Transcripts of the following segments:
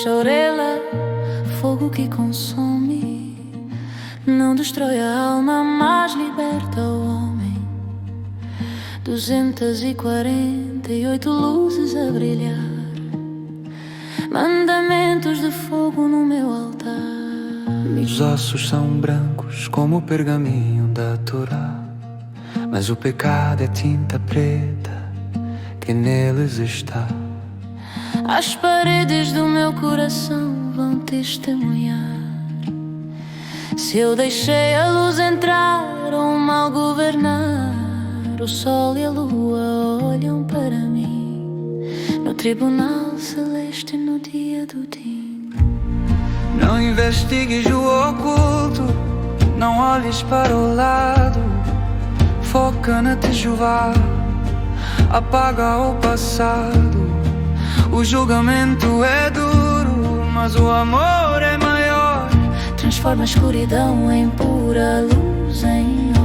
Chorela, fogo que consome, não destrói a alma, mas liberta o homem. 248 luzes a brilhar, mandamentos de fogo no meu altar. Meus ossos são brancos como o pergaminho da Torá, mas o pecado é tinta preta que neles está. As paredes do meu coração vão testemunhar. Se eu deixei a luz entrar ou o mal governar, o sol e a lua olham para mim no tribunal celeste no dia do Din. Não investigues o oculto, não olhes para o lado. Foca na Teshuvá, apaga o passado. O julgamento é duro, mas o amor é maior. Transforma a escuridão em pura luz, em ouro.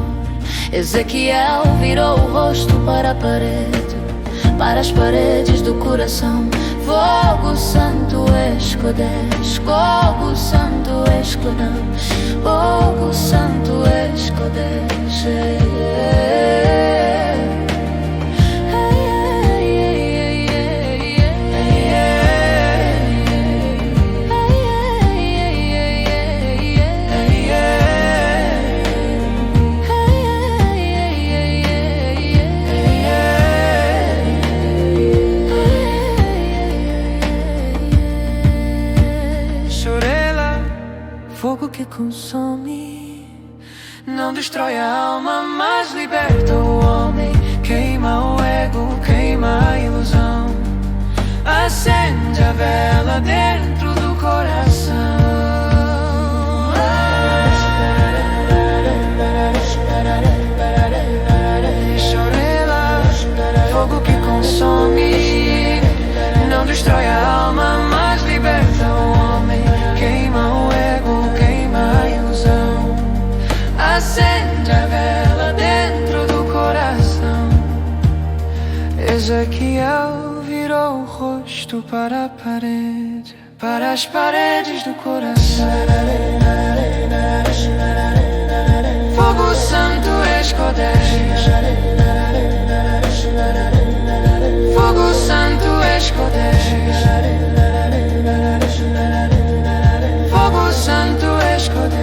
Ezequiel virou o rosto para a parede, para as paredes do coração. Fogo santo escodes, fogo santo escodes, fogo santo escodes. Fogo que consome, não destrói a alma, mas liberta o homem. Queima o ego, queima a ilusão, acende a vela dentro do coração. Chorela, fogo que consome, não destrói a alma, mas liberta o homem. Queima o ego, queima a ilusão, acende a vela dentro do coração. Ezequiel virou o rosto para a parede, para as paredes do coração. Fogo santo escodes, fogo santo escodes, fogo santo escodes.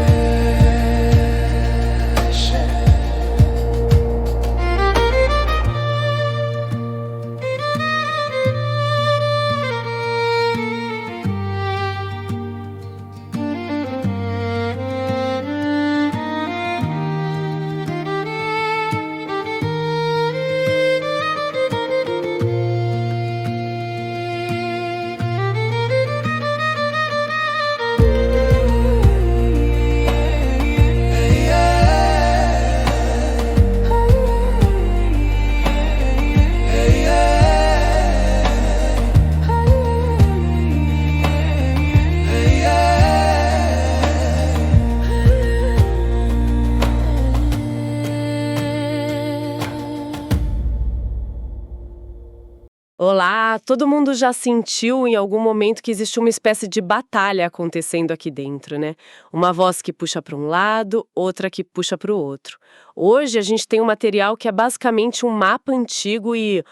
Olá, todo mundo já sentiu em algum momento que existe uma espécie de batalha acontecendo aqui dentro, né? Uma voz que puxa para um lado, outra que puxa para o outro. Hoje a gente tem um material que é basicamente um mapa antigo e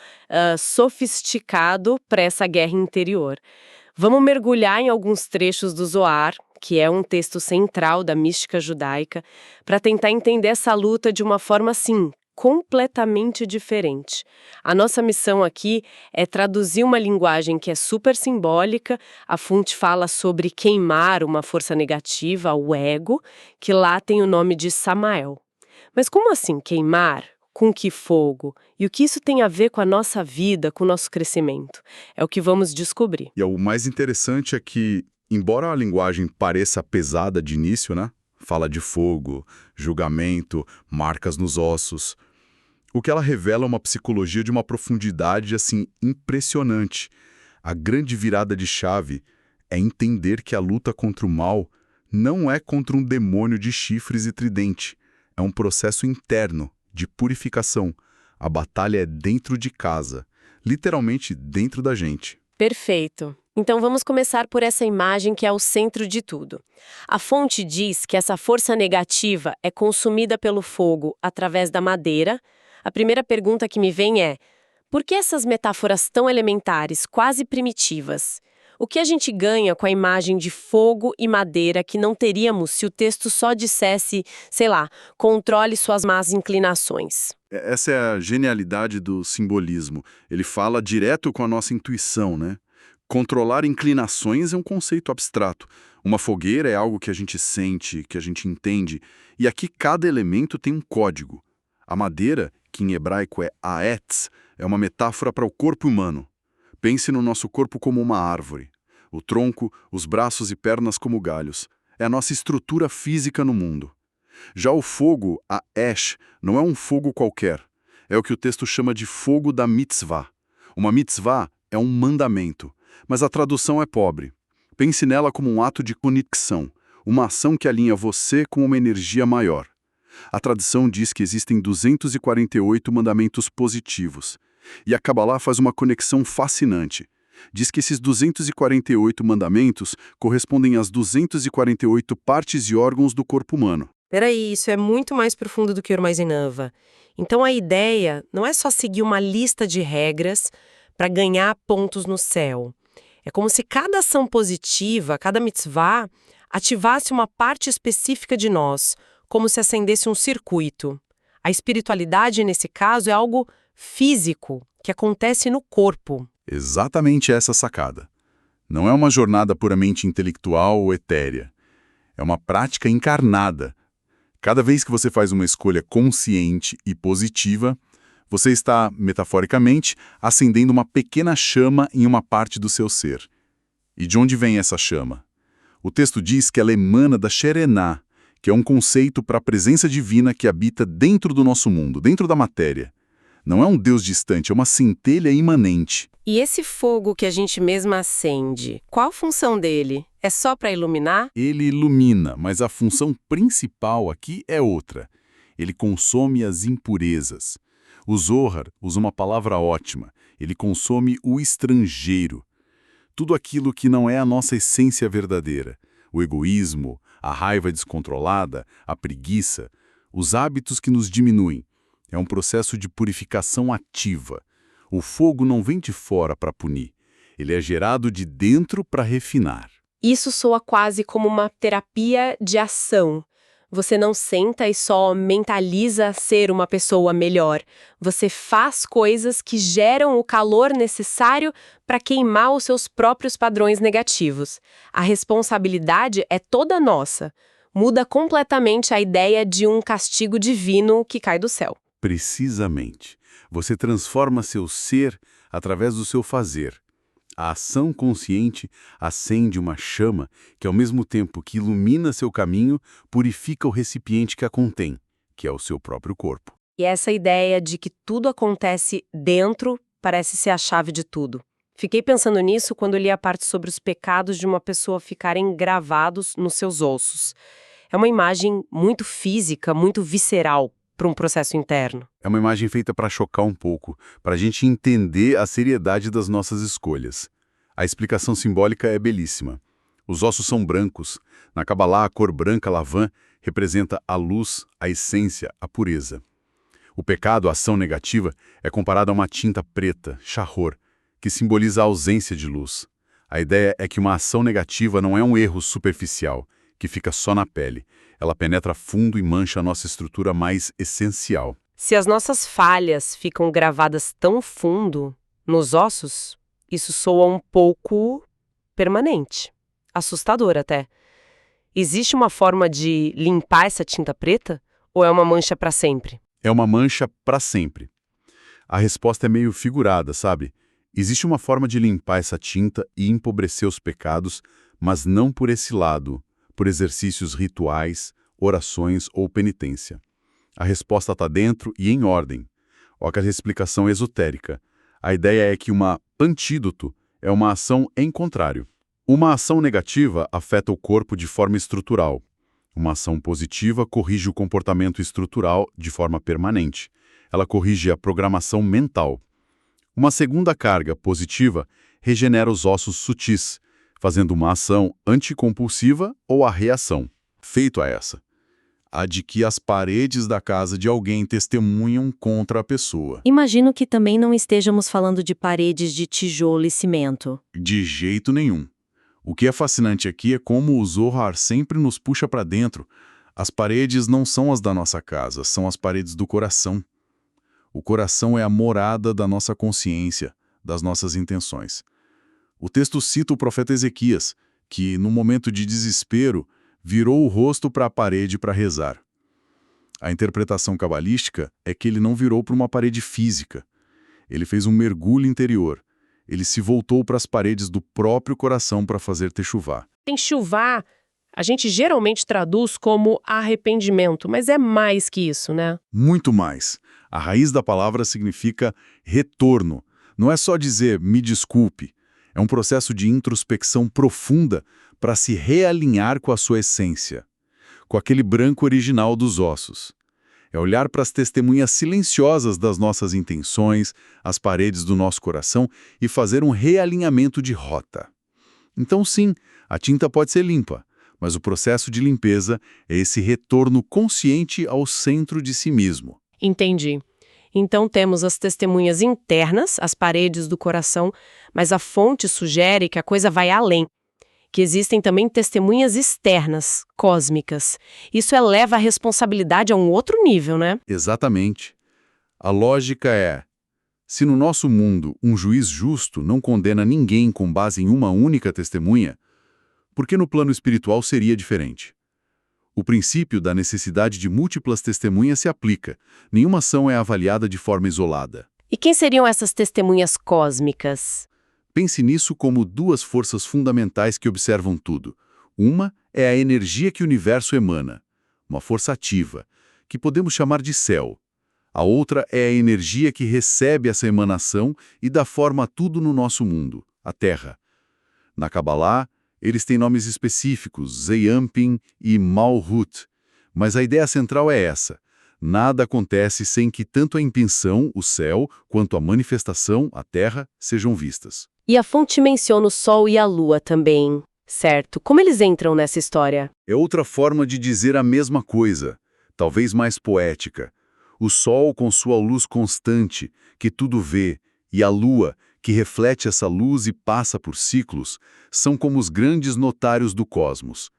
sofisticado para essa guerra interior. Vamos mergulhar em alguns trechos do Zohar, que é um texto central da mística judaica, para tentar entender essa luta de uma forma assim, completamente diferente. A nossa missão aqui é traduzir uma linguagem que é super simbólica. A fonte fala sobre queimar uma força negativa, o ego, que lá tem o nome de Samael. Mas como assim queimar? Com que fogo? E o que isso tem a ver com a nossa vida, com o nosso crescimento? É o que vamos descobrir. E o mais interessante é que, embora a linguagem pareça pesada de início, né? Fala de fogo, julgamento, marcas nos ossos. O que ela revela é uma psicologia de uma profundidade, assim, impressionante. A grande virada de chave É entender que a luta contra o mal não é contra um demônio de chifres e tridente. É um processo interno, de purificação. A batalha é dentro de casa, literalmente dentro da gente. Perfeito. Então vamos começar por essa imagem que é o centro de tudo. A fonte diz que essa força negativa é consumida pelo fogo através da madeira. A primeira pergunta que me vem é: por que essas metáforas tão elementares, quase primitivas? O que a gente ganha com a imagem de fogo e madeira que não teríamos se o texto só dissesse, sei lá, controle suas más inclinações? Essa é a genialidade do simbolismo. Ele fala direto com a nossa intuição, né? Controlar inclinações é um conceito abstrato. Uma fogueira é algo que a gente sente, que a gente entende. E aqui cada elemento tem um código. A madeira, que em hebraico é aetz, é uma metáfora para o corpo humano. Pense no nosso corpo como uma árvore. O tronco, os braços e pernas como galhos. É a nossa estrutura física no mundo. Já o fogo, a Esh, não é um fogo qualquer. É o que o texto chama de fogo da mitzvah. Uma mitzvah é um mandamento, mas a tradução é pobre. Pense nela como um ato de conexão, uma ação que alinha você com uma energia maior. A tradição diz que existem 248 mandamentos positivos. E a Kabbalah faz uma conexão fascinante. Diz que esses 248 mandamentos correspondem às 248 partes e órgãos do corpo humano. Peraí, isso é muito mais profundo do que Urmaisinava. Então a ideia não é só seguir uma lista de regras para ganhar pontos no céu. É como se cada ação positiva, cada mitzvah, ativasse uma parte específica de nós, como se acendesse um circuito. A espiritualidade, nesse caso, é algo físico, que acontece no corpo. Exatamente essa sacada. Não é uma jornada puramente intelectual ou etérea. É uma prática encarnada. Cada vez que você faz uma escolha consciente e positiva, você está, metaforicamente, acendendo uma pequena chama em uma parte do seu ser. E de onde vem essa chama? O texto diz que ela emana da Sherená, que é um conceito para a presença divina que habita dentro do nosso mundo, dentro da matéria. Não é um Deus distante, é uma centelha imanente. E esse fogo que a gente mesma acende, qual a função dele? É só para iluminar? Ele ilumina, mas a função principal aqui é outra. Ele consome as impurezas. O Zohar usa uma palavra ótima. Ele consome o estrangeiro. Tudo aquilo que não é a nossa essência verdadeira. O egoísmo, a raiva descontrolada, a preguiça, os hábitos que nos diminuem. É um processo de purificação ativa. O fogo não vem de fora para punir. Ele é gerado de dentro para refinar. Isso soa quase como uma terapia de ação. Você não senta e só mentaliza ser uma pessoa melhor. Você faz coisas que geram o calor necessário para queimar os seus próprios padrões negativos. A responsabilidade é toda nossa. Muda completamente a ideia de um castigo divino que cai do céu. Precisamente. Você transforma seu ser através do seu fazer. A ação consciente acende uma chama que, ao mesmo tempo que ilumina seu caminho, purifica o recipiente que a contém, que é o seu próprio corpo. E essa ideia de que tudo acontece dentro parece ser a chave de tudo. Fiquei pensando nisso quando li a parte sobre os pecados de uma pessoa ficarem gravados nos seus ossos. É uma imagem muito física, muito visceral para um processo interno. É uma imagem feita para chocar um pouco, para a gente entender a seriedade das nossas escolhas. A explicação simbólica é belíssima. Os ossos são brancos. Na Kabbalah, a cor branca lavã representa a luz, a essência, a pureza. O pecado, a ação negativa, é comparado a uma tinta preta, shahor, que simboliza a ausência de luz. A ideia é que uma ação negativa não é um erro superficial, que fica só na pele. Ela penetra fundo e mancha a nossa estrutura mais essencial. Se as nossas falhas ficam gravadas tão fundo, nos ossos, isso soa um pouco permanente. Assustador até. Existe uma forma de limpar essa tinta preta? Ou é uma mancha para sempre? É uma mancha para sempre. A resposta é meio figurada, sabe? Existe uma forma de limpar essa tinta e empobrecer os pecados, mas não por esse lado, por exercícios rituais, orações ou penitência. A resposta está dentro e em ordem. Olha a explicação esotérica. A ideia é que uma antídoto é uma ação em contrário. Uma ação negativa afeta o corpo de forma estrutural. Uma ação positiva corrige o comportamento estrutural de forma permanente. Ela corrige a programação mental. Uma segunda carga positiva regenera os ossos sutis, fazendo uma ação anticompulsiva ou a reação. Feito a essa, a de que as paredes da casa de alguém testemunham contra a pessoa. Imagino que também não estejamos falando de paredes de tijolo e cimento. De jeito nenhum. O que é fascinante aqui é como o Zohar sempre nos puxa para dentro. As paredes não são as da nossa casa, são as paredes do coração. O coração é a morada da nossa consciência, das nossas intenções. O texto cita o profeta Ezequias, que, num momento de desespero, virou o rosto para a parede para rezar. A interpretação cabalística é que ele não virou para uma parede física. Ele fez um mergulho interior. Ele se voltou para as paredes do próprio coração para fazer techuvá. Techuvá, a gente geralmente traduz como arrependimento, mas é mais que isso, né? Muito mais. A raiz da palavra significa retorno. Não é só dizer me desculpe. É um processo de introspecção profunda para se realinhar com a sua essência, com aquele branco original dos ossos. É olhar para as testemunhas silenciosas das nossas intenções, as paredes do nosso coração e fazer um realinhamento de rota. Então sim, a tinta pode ser limpa, mas o processo de limpeza é esse retorno consciente ao centro de si mesmo. Entendi. Então temos as testemunhas internas, as paredes do coração, mas a fonte sugere que a coisa vai além, que existem também testemunhas externas, cósmicas. Isso eleva a responsabilidade a um outro nível, né? Exatamente. A lógica é, se no nosso mundo um juiz justo não condena ninguém com base em uma única testemunha, por que no plano espiritual seria diferente? O princípio da necessidade de múltiplas testemunhas se aplica. Nenhuma ação é avaliada de forma isolada. E quem seriam essas testemunhas cósmicas? Pense nisso como duas forças fundamentais que observam tudo. Uma é a energia que o universo emana, uma força ativa, que podemos chamar de céu. A outra é a energia que recebe essa emanação e dá forma a tudo no nosso mundo, a Terra. Na Kabbalah, eles têm nomes específicos, Zeyampin e Malhut, mas a ideia central é essa. Nada acontece sem que tanto a intenção, o céu, quanto a manifestação, a Terra, sejam vistas. E a fonte menciona o Sol e a Lua também, certo? Como eles entram nessa história? É outra forma de dizer a mesma coisa, talvez mais poética. O Sol com sua luz constante, que tudo vê, e a Lua, que reflete essa luz e passa por ciclos, são como os grandes notários do cosmos.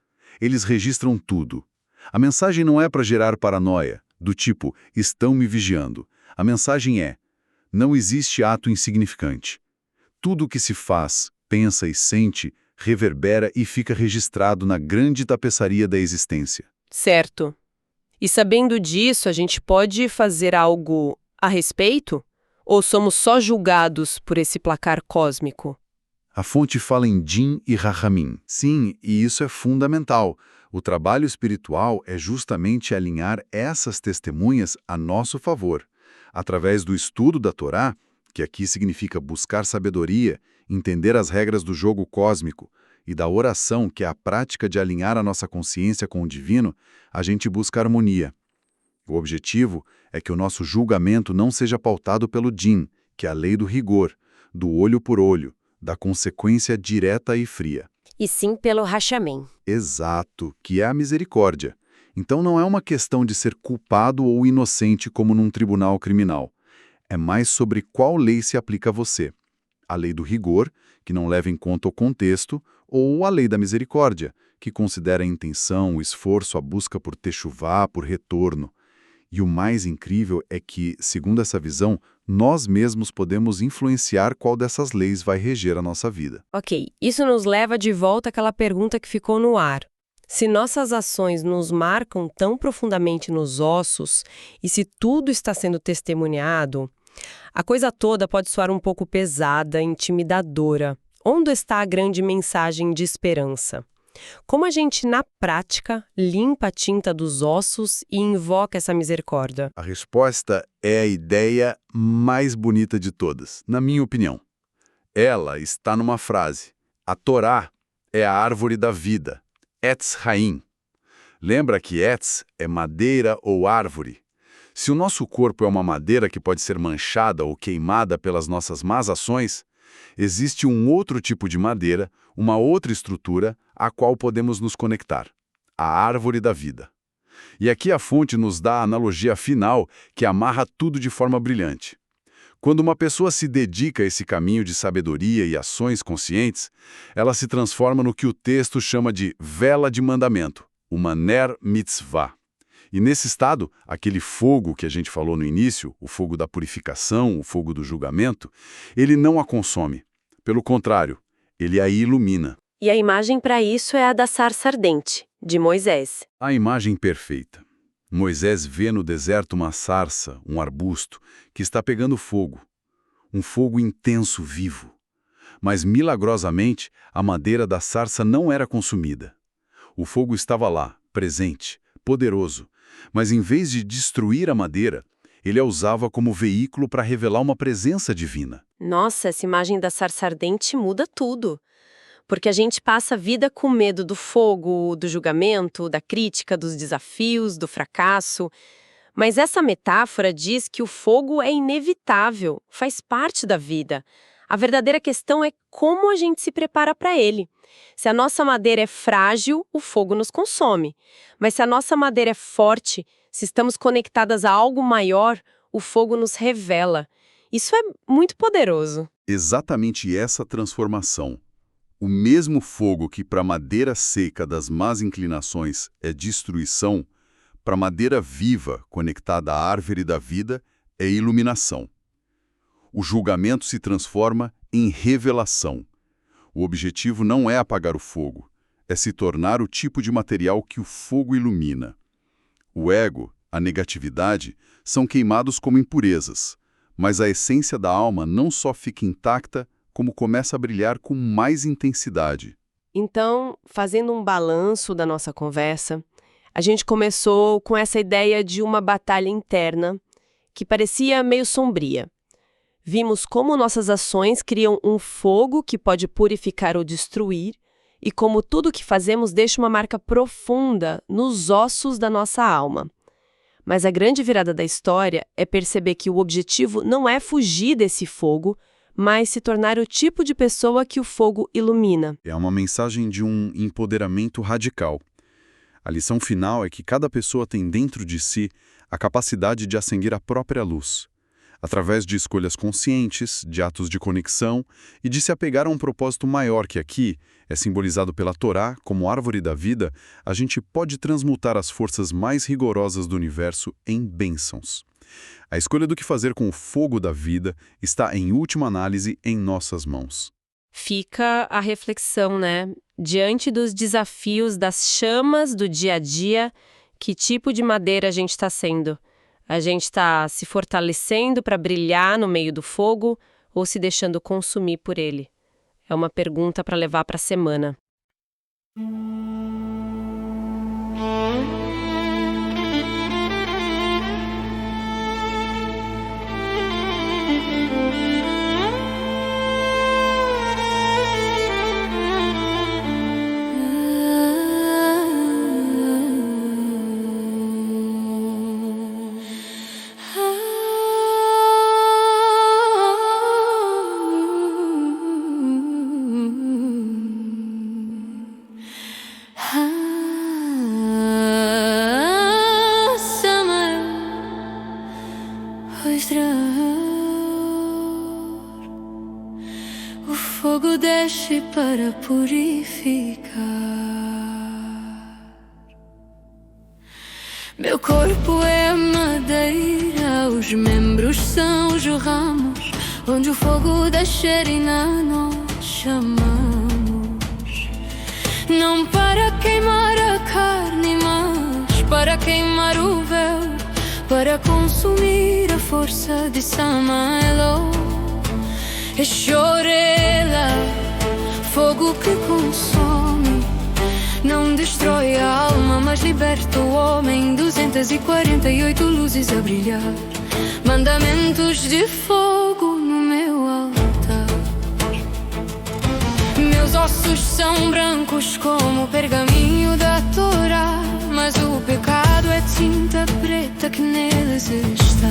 Eles registram tudo. A mensagem não é para gerar paranoia, do tipo, estão me vigiando. A mensagem é, não existe ato insignificante. Tudo o que se faz, pensa e sente, reverbera e fica registrado na grande tapeçaria da existência. Certo. E sabendo disso, a gente pode fazer algo a respeito? Ou somos só julgados por esse placar cósmico? A fonte fala em Din e Rahamim. Sim, e isso é fundamental. O trabalho espiritual é justamente alinhar essas testemunhas a nosso favor. Através do estudo da Torá, que aqui significa buscar sabedoria, entender as regras do jogo cósmico, e da oração, que é a prática de alinhar a nossa consciência com o divino, a gente busca harmonia. O objetivo é que o nosso julgamento não seja pautado pelo Din, que é a lei do rigor, do olho por olho, da consequência direta e fria. E sim pelo Rachamim. Exato, que é a misericórdia. Então não é uma questão de ser culpado ou inocente como num tribunal criminal. É mais sobre qual lei se aplica a você. A lei do rigor, que não leva em conta o contexto, ou a lei da misericórdia, que considera a intenção, o esforço, a busca por techuvá, por retorno. E o mais incrível é que, segundo essa visão, nós mesmos podemos influenciar qual dessas leis vai reger a nossa vida. Ok, isso nos leva de volta àquela pergunta que ficou no ar. Se nossas ações nos marcam tão profundamente nos ossos, e se tudo está sendo testemunhado, a coisa toda pode soar um pouco pesada, intimidadora. Onde está a grande mensagem de esperança? Como a gente, na prática, limpa a tinta dos ossos e invoca essa misericórdia? A resposta é a ideia mais bonita de todas, na minha opinião. Ela está numa frase. A Torá, é a árvore da vida, Etz Haim. Lembra que Etz é madeira ou árvore. Se o nosso corpo é uma madeira que pode ser manchada ou queimada pelas nossas más ações, existe um outro tipo de madeira, uma outra estrutura, a qual podemos nos conectar, a árvore da vida. E aqui a fonte nos dá a analogia final que amarra tudo de forma brilhante. Quando uma pessoa se dedica a esse caminho de sabedoria e ações conscientes, ela se transforma no que o texto chama de vela de mandamento, uma ner mitzvah. E nesse estado, aquele fogo que a gente falou no início, o fogo da purificação, o fogo do julgamento, ele não a consome. Pelo contrário, ele a ilumina. E a imagem para isso é a da sarça ardente, de Moisés. A imagem perfeita. Moisés vê no deserto uma sarça, um arbusto, que está pegando fogo. Um fogo intenso, vivo. Mas, milagrosamente, a madeira da sarça não era consumida. O fogo estava lá, presente, poderoso. Mas, em vez de destruir a madeira, ele a usava como veículo para revelar uma presença divina. Nossa, essa imagem da sarça ardente muda tudo. Porque a gente passa a vida com medo do fogo, do julgamento, da crítica, dos desafios, do fracasso. Mas essa metáfora diz que o fogo é inevitável, faz parte da vida. A verdadeira questão é como a gente se prepara para ele. Se a nossa madeira é frágil, o fogo nos consome. Mas se a nossa madeira é forte, se estamos conectadas a algo maior, o fogo nos revela. Isso é muito poderoso. Exatamente essa transformação. O mesmo fogo que para a madeira seca das más inclinações é destruição, para a madeira viva, conectada à árvore da vida, é iluminação. O julgamento se transforma em revelação. O objetivo não é apagar o fogo, é se tornar o tipo de material que o fogo ilumina. O ego, a negatividade, são queimados como impurezas, mas a essência da alma não só fica intacta, como começa a brilhar com mais intensidade. Então, fazendo um balanço da nossa conversa, a gente começou com essa ideia de uma batalha interna que parecia meio sombria. Vimos como nossas ações criam um fogo que pode purificar ou destruir e como tudo que fazemos deixa uma marca profunda nos ossos da nossa alma. Mas a grande virada da história é perceber que o objetivo não é fugir desse fogo, mas se tornar o tipo de pessoa que o fogo ilumina. É uma mensagem de um empoderamento radical. A lição final é que cada pessoa tem dentro de si a capacidade de acender a própria luz, através de escolhas conscientes, de atos de conexão e de se apegar a um propósito maior que aqui é simbolizado pela Torá como árvore da vida. A gente pode transmutar as forças mais rigorosas do universo em bênçãos. A escolha do que fazer com o fogo da vida está, em última análise, em nossas mãos. Fica a reflexão, né? Diante dos desafios das chamas do dia a dia, que tipo de madeira a gente está sendo? A gente está se fortalecendo para brilhar no meio do fogo ou se deixando consumir por ele? É uma pergunta para levar para a semana. O fogo desce para purificar. Meu corpo é a madeira, os membros são os ramos, onde o fogo descer e nós chamamos. Não para queimar a carne, mas para queimar o véu, para consumir a força de Samael. É chorela, fogo que consome, não destrói a alma, mas liberta o homem. 248 luzes a brilhar, mandamentos de fogo no meu altar. Meus ossos são brancos como o pergaminho da Torá, mas o pecado é tinta preta que neles está.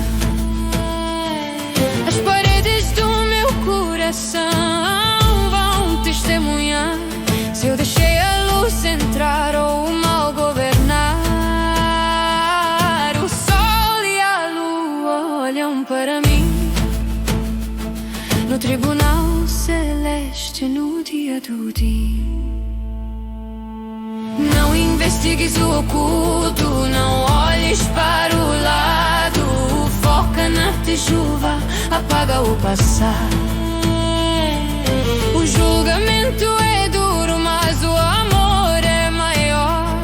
As paredes do meu coração vão testemunhar se eu deixei a luz entrar ou o mal governar. O sol e a lua olham para mim no tribunal celeste no dia do dia. Não investigues o oculto, não olhes para o lado. Foca na chuva, apaga o passado. O julgamento é duro, mas o amor é maior.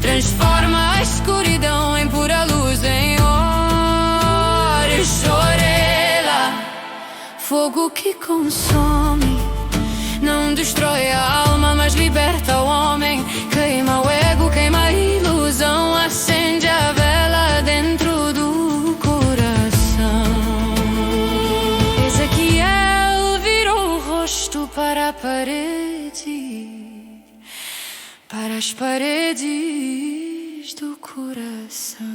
Transforma a escuridão em pura luz, em ouro. E chorela, fogo que consome, não destrói a alma, mas liberta o homem. Queima o ego, queima a ilusão, acende a vela dentro do coração. Ezequiel virou o rosto para a parede, para as paredes do coração.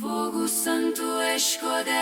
Fogo santo escudece